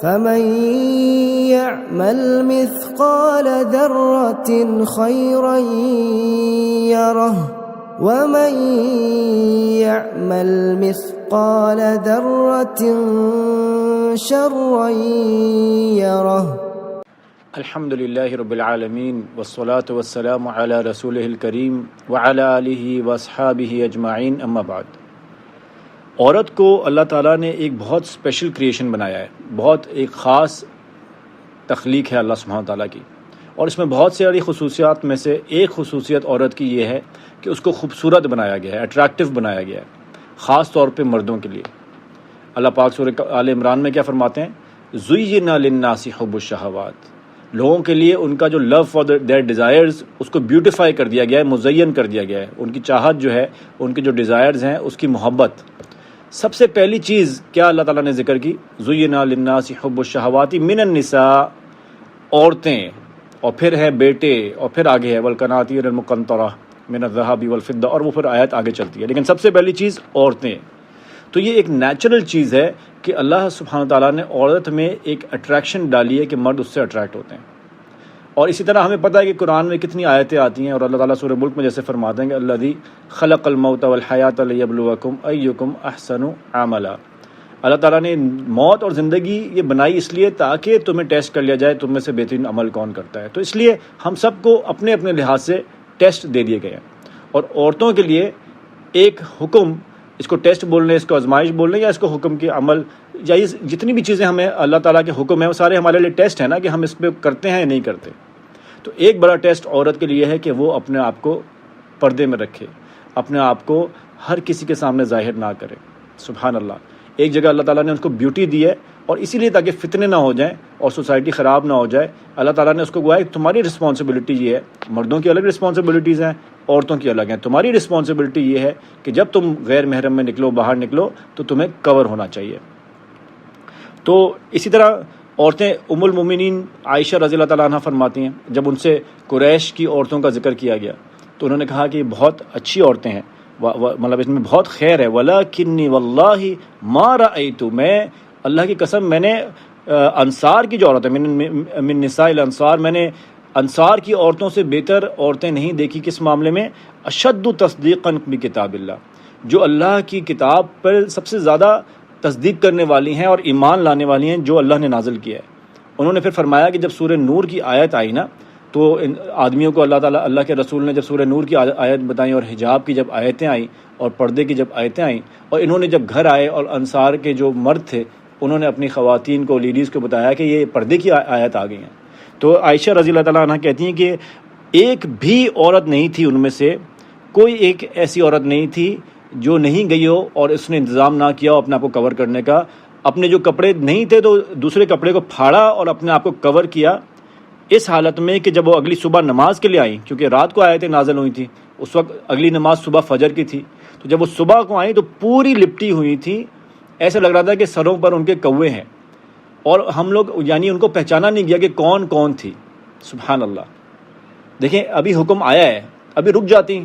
فمن يعمل مثقال ذرة خيرا يره ومن يعمل مثقال ذرة شرا يره. الحمد للہ رب العالمین والصلاة والسلام علی رسولہ الکریم وعلی آلہ واصحابہ اجمعین، اما بعد. عورت کو اللہ تعالیٰ نے ایک بہت اسپیشل کریشن بنایا ہے، بہت ایک خاص تخلیق ہے اللہ سبحانہ تعالیٰ کی، اور اس میں بہت ساری خصوصیات میں سے ایک خصوصیت عورت کی یہ ہے کہ اس کو خوبصورت بنایا گیا ہے، اٹریکٹیو بنایا گیا ہے، خاص طور پہ مردوں کے لیے. اللہ پاک سورہ آل عمران میں کیا فرماتے ہیں؟ زُيِّنَ لِلنَّاسِ حُبُّ الشَّهَوَاتِ، لوگوں کے لیے ان کا جو لو فار دیئر ڈیزائرز اس کو بیوٹیفائی کر دیا گیا ہے، مزین کر دیا گیا ہے. ان کی چاہت جو ہے، ان کے جو ڈیزائرز ہیں، اس کی محبت. سب سے پہلی چیز کیا اللہ تعالیٰ نے ذکر کی؟ زُيِّنَ لِلنَّاسِ حُبُّ الشَّهَوَاتِ مِنَ النِّسَاءِ، عورتیں، اور پھر ہے بیٹے، اور پھر آگے ہے وَالْقَنَاطِيرِ الْمُقَنطَرَةِ مِنَ الذَّهَبِ وَالْفِضَّةِ، اور وہ پھر آیت آگے چلتی ہے. لیکن سب سے پہلی چیز عورتیں. تو یہ ایک نیچرل چیز ہے کہ اللہ سبحانہ تعالیٰ نے عورت میں ایک اٹریکشن ڈالی ہے کہ مرد اس سے اٹریکٹ ہوتے ہیں. اور اسی طرح ہمیں پتہ ہے کہ قرآن میں کتنی آیتیں آتی ہیں، اور اللہ تعالیٰ سورہ ملک میں جیسے فرماتے ہیں کہ الذی خلق الموت والحیات لیبلوکم ایکم احسن عملا. اللہ تعالیٰ نے موت اور زندگی یہ بنائی اس لیے تاکہ تمہیں ٹیسٹ کر لیا جائے تم میں سے بہترین عمل کون کرتا ہے. تو اس لیے ہم سب کو اپنے اپنے لحاظ سے ٹیسٹ دے دیے گئے ہیں، اور عورتوں کے لیے ایک حکم، اس کو ٹیسٹ بول لیں، اس کو آزمائش بول لیں، یا اس کو حکم کے عمل، یا یہ جتنی بھی چیزیں ہمیں اللہ تعالیٰ کے حکم ہیں وہ سارے ہمارے لیے ٹیسٹ ہیں نا، کہ ہم اس پہ کرتے ہیں یا نہیں کرتے. تو ایک بڑا ٹیسٹ عورت کے لیے ہے کہ وہ اپنے آپ کو پردے میں رکھے، اپنے آپ کو ہر کسی کے سامنے ظاہر نہ کرے. سبحان اللہ. ایک جگہ اللہ تعالیٰ نے اس کو بیوٹی دی ہے، اور اسی لیے تاکہ فتنے نہ ہو جائیں اور سوسائٹی خراب نہ ہو جائے، اللہ تعالیٰ نے اس کو گویا کہ تمہاری رسپانسبلٹی یہ ہے. مردوں کی الگ رسپانسبلٹیز ہیں، عورتوں کی الگ ہیں. تمہاری رسپانسبلٹی یہ ہے کہ جب تم غیر محرم میں نکلو، باہر نکلو، تو تمہیں کور ہونا چاہیے. تو اسی طرح عورتیں ام المومنین عائشہ رضی اللہ تعالیٰ عنہ فرماتی ہیں، جب ان سے قریش کی عورتوں کا ذکر کیا گیا تو انہوں نے کہا کہ یہ بہت اچھی عورتیں ہیں، مطلب اس میں بہت خیر ہے. وَلَكِنِّي وَاللَّهِ مَا رَأَيْتُ، میں اللہ کی قسم میں نے انصار کی جو عورت ہے، من نساء الانصار، میں نے انصار کی عورتوں سے بہتر عورتیں نہیں دیکھی. کس معاملے میں؟ اشد تصدیقا بکتاب اللہ، جو اللہ کی کتاب پر سب سے زیادہ تصدیق کرنے والی ہیں اور ایمان لانے والی ہیں جو اللہ نے نازل کیا ہے. انہوں نے پھر فرمایا کہ جب سورہ نور کی آیت آئی نا، تو ان آدمیوں کو اللہ کے رسول نے جب سورہ نور کی آیت بتائیں، اور حجاب کی جب آیتیں آئیں، اور پردے کی جب آیتیں آئیں، اور انہوں نے جب گھر آئے اور انصار کے جو مرد تھے انہوں نے اپنی خواتین کو، لیڈیز کو بتایا کہ یہ پردے کی آیت آ گئی ہیں. تو عائشہ رضی اللہ تعالیٰ عنہ کہتی ہیں کہ ایک بھی عورت نہیں تھی ان میں سے، کوئی ایک ایسی عورت نہیں تھی جو نہیں گئی ہو اور اس نے انتظام نہ کیا ہو اپنے آپ کو کور کرنے کا. اپنے جو کپڑے نہیں تھے تو دوسرے کپڑے کو پھاڑا اور اپنے آپ کو کور کیا، اس حالت میں کہ جب وہ اگلی صبح نماز کے لیے آئیں، کیونکہ رات کو آیتیں نازل ہوئی تھیں، اس وقت اگلی نماز صبح فجر کی تھی، تو جب وہ صبح کو آئیں تو پوری لپٹی ہوئی تھی، ایسا لگ رہا تھا کہ سروں پر ان کے کوے ہیں، اور ہم لوگ یعنی ان کو پہچانا نہیں گیا کہ کون کون تھی. سبحان اللہ. دیکھیں ابھی حکم آیا ہے، ابھی رک جاتی،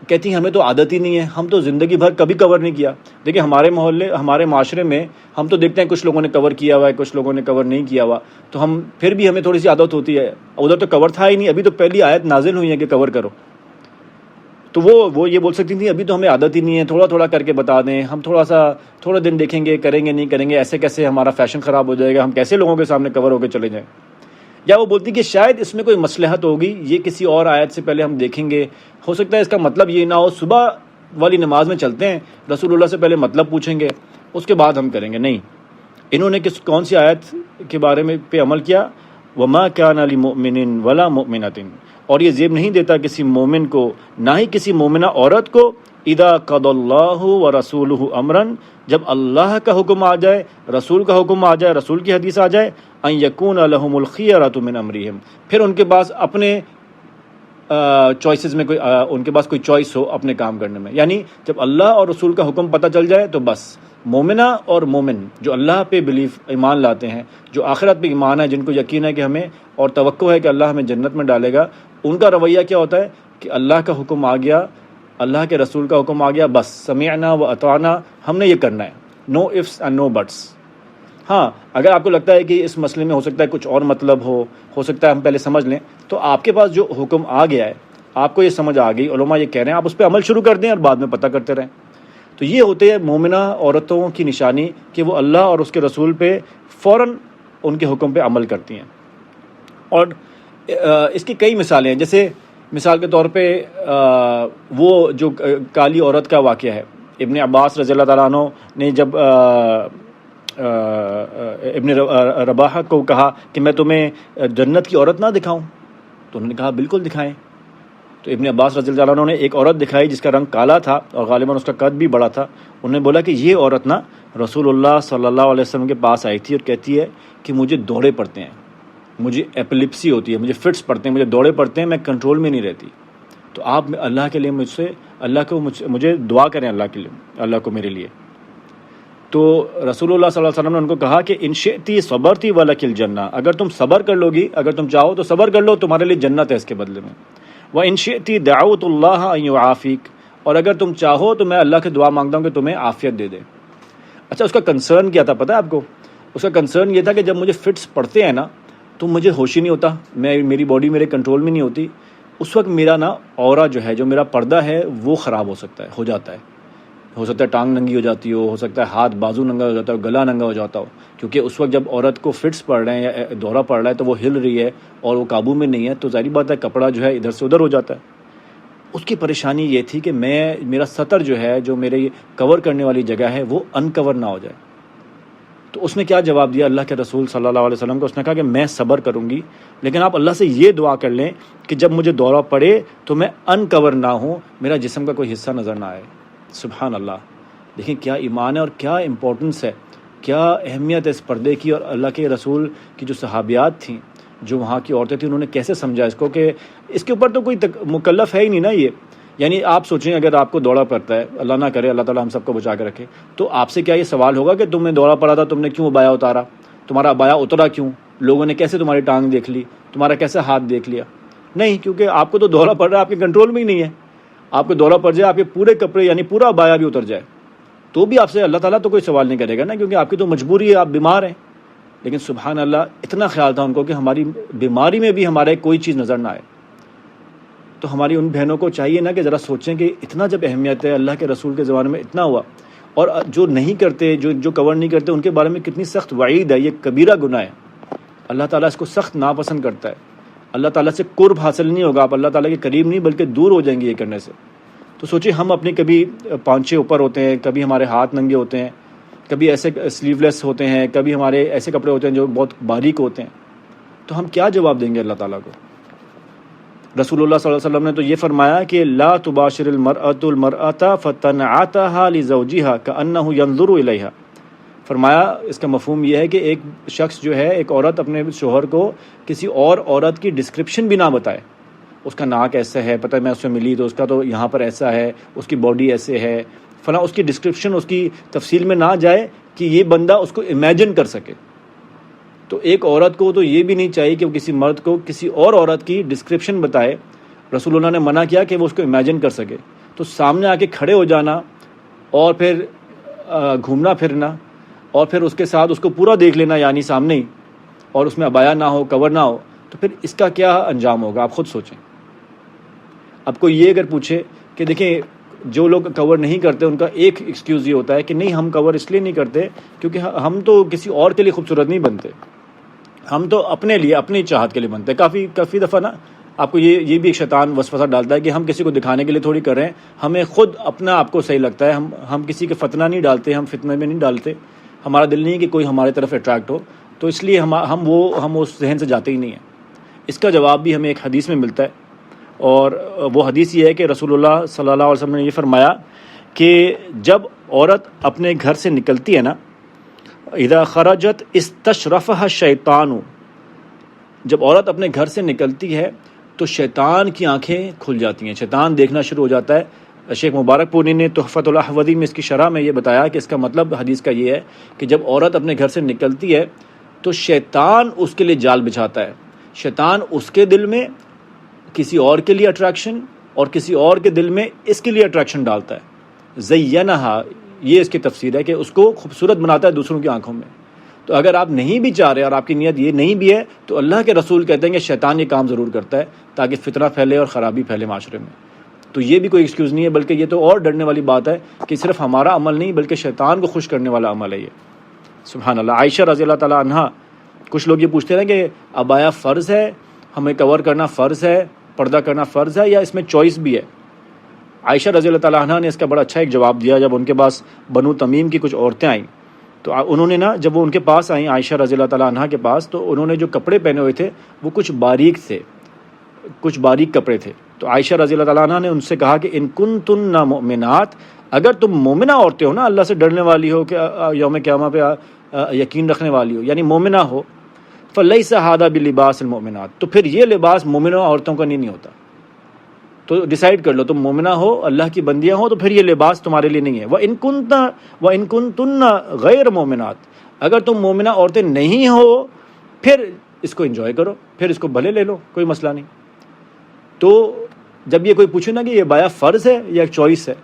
کہتی ہیں ہمیں تو عادت ہی نہیں ہے، ہم تو زندگی بھر کبھی کور نہیں کیا. دیکھیں ہمارے محلے، ہمارے معاشرے میں ہم تو دیکھتے ہیں کچھ لوگوں نے کور کیا ہوا ہے، کچھ لوگوں نے کور نہیں کیا ہوا، تو ہم پھر بھی ہمیں تھوڑی سی عادت ہوتی ہے. ادھر تو کور تھا ہی نہیں، ابھی تو پہلی آیت نازل ہوئی ہے کہ کور کرو. تو وہ یہ بول سکتی تھیں ابھی تو ہمیں عادت ہی نہیں ہے، تھوڑا تھوڑا کر کے بتا دیں، ہم تھوڑا دن دیکھیں گے، کریں گے نہیں کریں گے، ایسے کیسے ہمارا فیشن خراب ہو جائے گا، ہم کیسے لوگوں کے سامنے کور ہو کے چلے جائیں. یا وہ بولتی کہ شاید اس میں کوئی مصلحت ہوگی، یہ کسی اور آیت سے پہلے ہم دیکھیں گے، ہو سکتا ہے اس کا مطلب یہ نہ ہو، صبح والی نماز میں چلتے ہیں، رسول اللہ سے پہلے مطلب پوچھیں گے، اس کے بعد ہم کریں گے. نہیں، انہوں نے کون سی آیت کے بارے میں پہ عمل کیا؟ وَمَا كَانَ لِمُؤْمِنٍ وَلَا مُؤْمِنَةٍ، اور یہ زیب نہیں دیتا کسی مومن کو، نہ ہی کسی مومنہ عورت کو، اِذَا قَضَى اللَّهُ وَرَسُولُهُ أَمْرًا، جب اللہ کا حکم آ جائے، رسول کا حکم آ جائے، رسول کی حدیث آ جائے، أَن يَكُونَ لَهُمُ الْخِيَرَةُ مِنْ أَمْرِهِمْ، پھر ان کے پاس اپنے چوائسز میں کوئی ان کے پاس کوئی چوائس ہو اپنے کام کرنے میں. یعنی جب اللہ اور رسول کا حکم پتہ چل جائے تو بس مومنہ اور مومن جو اللہ پہ بلیف ایمان لاتے ہیں، جو آخرت پہ ایمان ہے، جن کو یقین ہے کہ ہمیں اور توقع ہے کہ اللہ ہمیں جنت میں ڈالے گا، ان کا رویہ کیا ہوتا ہے کہ اللہ کا حکم آ گیا، اللہ کے رسول کا حکم آ گیا، بس سمعنا و اطعنا، ہم نے یہ کرنا ہے، نو ifs and no buts. ہاں اگر آپ کو لگتا ہے کہ اس مسئلے میں ہو سکتا ہے کچھ اور مطلب ہو سکتا ہے ہم پہلے سمجھ لیں، تو آپ کے پاس جو حکم آ گیا ہے، آپ کو یہ سمجھ آ گئی، علماء یہ کہہ رہے ہیں، آپ اس پہ عمل شروع کر دیں اور بعد میں پتہ کرتے رہیں۔ تو یہ ہوتے ہیں مومنہ عورتوں کی نشانی کہ وہ اللہ اور اس کے رسول پہ فوراً ان کے حکم پہ عمل کرتی ہیں۔ اور اس کی کئی مثالیں ہیں، جیسے مثال کے طور پہ وہ جو کالی عورت کا واقعہ ہے، ابن عباس رضی اللہ تعالیٰ عنہ نے جب ابن رباحہ کو کہا کہ میں تمہیں جنت کی عورت نہ دکھاؤں، تو انہوں نے کہا بالکل دکھائیں۔ تو ابن عباس رضی اللہ عنہ نے ایک عورت دکھائی جس کا رنگ کالا تھا اور غالباً اس کا قد بھی بڑا تھا۔ انہوں نے بولا کہ یہ عورت نا رسول اللہ صلی اللہ علیہ وسلم کے پاس آئی تھی اور کہتی ہے کہ مجھے دوڑے پڑتے ہیں، مجھے ایپلیپسی ہوتی ہے، مجھے فٹس پڑتے ہیں، مجھے دوڑے پڑتے ہیں، میں کنٹرول میں نہیں رہتی۔ تو آپ اللہ کے لیے مجھے دعا کریں اللہ کو میرے لیے۔ تو رسول اللہ صلی اللہ علیہ وسلم نے ان کو کہا کہ ان شئتی صبرتی ولک الجنہ، اگر تم صبر کر لو گی، اگر تم چاہو تو صبر کر لو، تمہارے لیے جنت ہے اس کے بدلے میں۔ وَإِن شِئْتِ دَعَوْتُ اللَّهَ أَن يُعَافِيكَ، اور اگر تم چاہو تو میں اللہ کی دعا مانگتا ہوں کہ تمہیں عافیت دے دے۔ اچھا، اس کا کنسرن کیا تھا پتہ ہے آپ کو؟ اس کا کنسرن یہ تھا کہ جب مجھے فٹس پڑتے ہیں نا تو مجھے ہوش ہی نہیں ہوتا، میری باڈی میرے کنٹرول میں نہیں ہوتی، اس وقت میرا نا اورا جو ہے، جو میرا پردہ ہے وہ خراب ہو جاتا ہے، ہو سکتا ہے ٹانگ ننگی ہو جاتی ہو سکتا ہے ہاتھ بازو ننگا ہو جاتا ہو، گلا ننگا ہو جاتا ہو، کیونکہ اس وقت جب عورت کو فٹس پڑ رہے ہیں یا دورہ پڑ رہا ہے تو وہ ہل رہی ہے اور وہ قابو میں نہیں ہے، تو ظاہری بات ہے کپڑا جو ہے ادھر سے ادھر ہو جاتا ہے۔ اس کی پریشانی یہ تھی کہ میرا سطر جو ہے، جو میرے کور کرنے والی جگہ ہے، وہ انکور نہ ہو جائے۔ تو اس نے کیا جواب دیا اللہ کے رسول صلی اللہ علیہ وسلم کو؟ اس نے کہا کہ میں صبر کروں گی، لیکن آپ اللہ سے یہ دعا کر لیں کہ جب مجھے دورہ پڑے تو میں انکور نہ ہوں، میرا جسم کا کوئی حصہ نظر نہ آئے۔ سبحان اللہ، دیکھیں کیا ایمان ہے اور کیا امپورٹنس ہے، کیا اہمیت ہے اس پردے کی۔ اور اللہ کے رسول کی جو صحابیات تھیں، جو وہاں کی عورتیں تھیں، انہوں نے کیسے سمجھا اس کو کہ اس کے اوپر تو کوئی مکلف ہے ہی نہیں نا یہ۔ یعنی آپ سوچیں اگر آپ کو دورہ پڑتا ہے، اللہ نہ کرے، اللہ تعالیٰ ہم سب کو بچا کے رکھے، تو آپ سے کیا یہ سوال ہوگا کہ تمہیں دورہ پڑا تھا، تم نے کیوں ابایا اتارا، تمہارا ابایا اترا کیوں، لوگوں نے کیسے تمہاری ٹانگ دیکھ لی، تمہارا کیسے ہاتھ دیکھ لیا؟ نہیں، کیونکہ آپ کو تو دورہ پڑ رہا ہے، آپ کے کنٹرول میں ہی نہیں ہے۔ آپ کو دورہ پڑ جائے، آپ کے پورے کپڑے یعنی پورا ابایا بھی اتر جائے، تو بھی آپ سے اللہ تعالیٰ تو کوئی سوال نہیں کرے گا نا، کیونکہ آپ کی تو مجبوری ہے، آپ بیمار ہیں۔ لیکن سبحان اللہ، اتنا خیال تھا ان کو کہ ہماری بیماری میں بھی ہمارے کوئی چیز نظر نہ آئے۔ تو ہماری ان بہنوں کو چاہیے نا کہ ذرا سوچیں کہ اتنا جب اہمیت ہے، اللہ کے رسول کے زمانے میں اتنا ہوا، اور جو نہیں کرتے، جو کور نہیں کرتے، ان کے بارے میں کتنی سخت وعید ہے، یہ کبیرہ گناہ ہے، اللہ تعالیٰ اس کو سخت ناپسند کرتا ہے، اللہ تعالیٰ سے قرب حاصل نہیں ہوگا، آپ اللہ تعالیٰ کے قریب نہیں بلکہ دور ہو جائیں گے یہ کرنے سے۔ تو سوچیں ہم اپنے کبھی پانچے اوپر ہوتے ہیں، کبھی ہمارے ہاتھ ننگے ہوتے ہیں، کبھی ایسے سلیو لیس ہوتے ہیں، کبھی ہمارے ایسے کپڑے ہوتے ہیں جو بہت باریک ہوتے ہیں، تو ہم کیا جواب دیں گے اللہ تعالیٰ کو؟ رسول اللہ صلی اللہ علیہ وسلم نے تو یہ فرمایا کہ لا تباشر المرأة المرأة فتنعتها لزوجها كأنه ينظر إليها۔ فرمایا اس کا مفہوم یہ ہے کہ ایک شخص جو ہے، ایک عورت اپنے شوہر کو کسی اور عورت کی ڈسکرپشن بھی نہ بتائے، اس کا ناک ایسا ہے، پتہ ہے میں اس سے ملی تو اس کا تو یہاں پر ایسا ہے، اس کی باڈی ایسے ہے فلاں، اس کی ڈسکرپشن، اس کی تفصیل میں نہ جائے کہ یہ بندہ اس کو امیجن کر سکے۔ تو ایک عورت کو تو یہ بھی نہیں چاہیے کہ وہ کسی مرد کو کسی اور عورت کی ڈسکرپشن بتائے، رسول اللہ نے منع کیا کہ وہ اس کو امیجن کر سکے۔ تو سامنے آ کے کھڑے ہو جانا اور پھر گھومنا پھرنا اور پھر اس کے ساتھ اس کو پورا دیکھ لینا، یعنی سامنے ہی، اور اس میں عبایا نہ ہو، کور نہ ہو، تو پھر اس کا کیا انجام ہوگا آپ خود سوچیں۔ اب کوئی یہ اگر پوچھے کہ دیکھیں جو لوگ کور نہیں کرتے ان کا ایک ایکسکیوز یہ ہوتا ہے کہ نہیں ہم کور اس لیے نہیں کرتے کیونکہ ہم تو کسی اور کے لیے خوبصورت نہیں بنتے، ہم تو اپنے لیے، اپنی چاہت کے لیے بنتے ہیں۔ کافی دفعہ نا آپ کو یہ بھی ایک شیطان وسوسہ ڈالتا ہے کہ ہم کسی کو دکھانے کے لیے تھوڑی کر رہے ہیں، ہمیں خود اپنا آپ کو صحیح لگتا ہے، ہم کسی کے فتنہ نہیں ڈالتے، ہم فتنے میں نہیں ڈالتے، ہمارا دل نہیں کہ کوئی ہمارے طرف اٹریکٹ ہو، تو اس لیے ہم اس ذہن سے جاتے ہی نہیں ہیں۔ اس کا جواب بھی ہمیں ایک حدیث میں ملتا ہے، اور وہ حدیث یہ ہے کہ رسول اللہ صلی اللہ علیہ وسلم نے یہ فرمایا کہ جب عورت اپنے گھر سے نکلتی ہے نا، اذا خرجت استشرفها الشیطان، جب عورت اپنے گھر سے نکلتی ہے تو شیطان کی آنکھیں کھل جاتی ہیں، شیطان دیکھنا شروع ہو جاتا ہے۔ شیخ مبارک پوری نے تحفۃ الاحوذی میں اس کی شرح میں یہ بتایا کہ اس کا مطلب حدیث کا یہ ہے کہ جب عورت اپنے گھر سے نکلتی ہے تو شیطان اس کے لیے جال بچھاتا ہے، شیطان اس کے دل میں کسی اور کے لیے اٹریکشن اور کسی اور کے دل میں اس کے لیے اٹریکشن ڈالتا ہے۔ زینہا، یہ اس کی تفسیر ہے کہ اس کو خوبصورت بناتا ہے دوسروں کی آنکھوں میں۔ تو اگر آپ نہیں بھی چاہ رہے اور آپ کی نیت یہ نہیں بھی ہے تو اللہ کے رسول کہتے ہیں کہ شیطان یہ کام ضرور کرتا ہے تاکہ فتنہ پھیلے اور خرابی پھیلے معاشرے میں. تو یہ بھی کوئی ایکسکیوز نہیں ہے، بلکہ یہ تو اور ڈرنے والی بات ہے کہ صرف ہمارا عمل نہیں بلکہ شیطان کو خوش کرنے والا عمل ہے یہ. سبحان اللہ. عائشہ رضی اللہ تعالیٰ عنہا، کچھ لوگ یہ پوچھتے ہیں کہ عبایا فرض ہے، ہمیں کور کرنا فرض ہے، پردہ کرنا فرض ہے، یا اس میں چوائس بھی ہے؟ عائشہ رضی اللہ تعالیٰ عنہا نے اس کا بڑا اچھا ایک جواب دیا. جب ان کے پاس بنو تمیم کی کچھ عورتیں آئیں تو انہوں نے جب وہ ان کے پاس آئیں عائشہ رضی اللہ تعالیٰ عنہا کے پاس، تو انہوں نے جو کپڑے پہنے ہوئے تھے وہ کچھ باریک کپڑے تھے. تو عائشہ رضی اللہ تعالیٰ عنہ نے ان سے کہا کہ ان کنتن مؤمنات، اگر تم مومنہ عورتیں ہو نا، اللہ سے ڈرنے والی ہو، کہ یوم قیامہ پہ یقین رکھنے والی ہو، یعنی مومنہ ہو، فلیس ھذا بلباس المؤمنات، تو پھر یہ لباس مومنہ عورتوں کا نہیں ہوتا. تو ڈیسائیڈ کر لو، تم مومنہ ہو، اللہ کی بندیاں ہو، تو پھر یہ لباس تمہارے لیے نہیں ہے. وَإِن كُنتُنَّ غَيْرَ مُؤْمِنَاتٍ، اگر تم مومنہ عورتیں نہیں ہو پھر اس کو انجوائے کرو، پھر اس کو بھلے لے لو، کوئی مسئلہ نہیں. تو جب یہ کوئی پوچھے نا کہ یہ بایا فرض ہے یا چوائس ہے،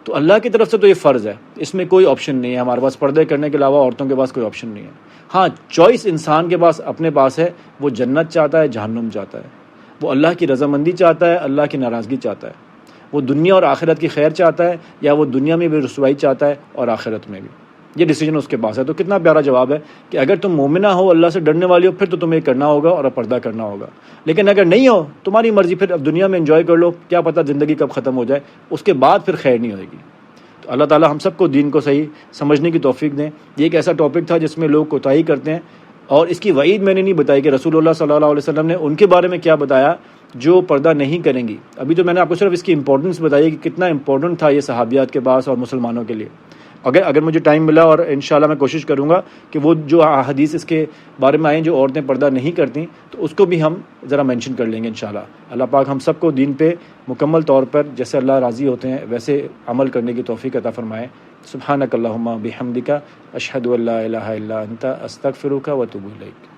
تو اللہ کی طرف سے تو یہ فرض ہے، اس میں کوئی آپشن نہیں ہے. ہمارے پاس پردے کرنے کے علاوہ عورتوں کے پاس کوئی آپشن نہیں ہے. ہاں، چوائس انسان کے پاس اپنے پاس ہے، وہ جنت چاہتا ہے، جہنم چاہتا ہے، وہ اللہ کی رضامندی چاہتا ہے، اللہ کی ناراضگی چاہتا ہے، وہ دنیا اور آخرت کی خیر چاہتا ہے، یا وہ دنیا میں بھی رسوائی چاہتا ہے اور آخرت میں بھی. یہ ڈیسیجن اس کے پاس ہے. تو کتنا پیارا جواب ہے کہ اگر تم مومنہ ہو، اللہ سے ڈرنے والی ہو، پھر تو تمہیں کرنا ہوگا اور پردہ کرنا ہوگا. لیکن اگر نہیں ہو، تمہاری مرضی، پھر اب دنیا میں انجوائے کر لو، کیا پتہ زندگی کب ختم ہو جائے، اس کے بعد پھر خیر نہیں ہوئے گی. تو اللہ تعالیٰ ہم سب کو دین کو صحیح سمجھنے کی توفیق دیں. یہ ایک ایسا ٹاپک تھا جس میں لوگ کوتاہی کرتے ہیں، اور اس کی وعید میں نے نہیں بتائی کہ رسول اللہ صلی اللہ علیہ وسلم نے ان کے بارے میں کیا بتایا جو پردہ نہیں کریں گی. ابھی تو میں نے آپ کو صرف اس کی امپورٹنس بتائی کہ کتنا امپورٹنٹ تھا یہ صحابیات کے پاس اور مسلمانوں کے لیے. اگر مجھے ٹائم ملا، اور انشاءاللہ میں کوشش کروں گا کہ وہ جو حدیث اس کے بارے میں آئیں جو عورتیں پردہ نہیں کرتی، تو اس کو بھی ہم ذرا مینشن کر لیں گے انشاءاللہ. اللہ پاک ہم سب کو دین پہ مکمل طور پر جیسے اللہ راضی ہوتے ہیں ویسے عمل کرنے کی توفیق عطا فرمائے. سبحانک اللہم بحمدک، اشہد ان لا الہ الا انت، استغفرک و اتوب الیک.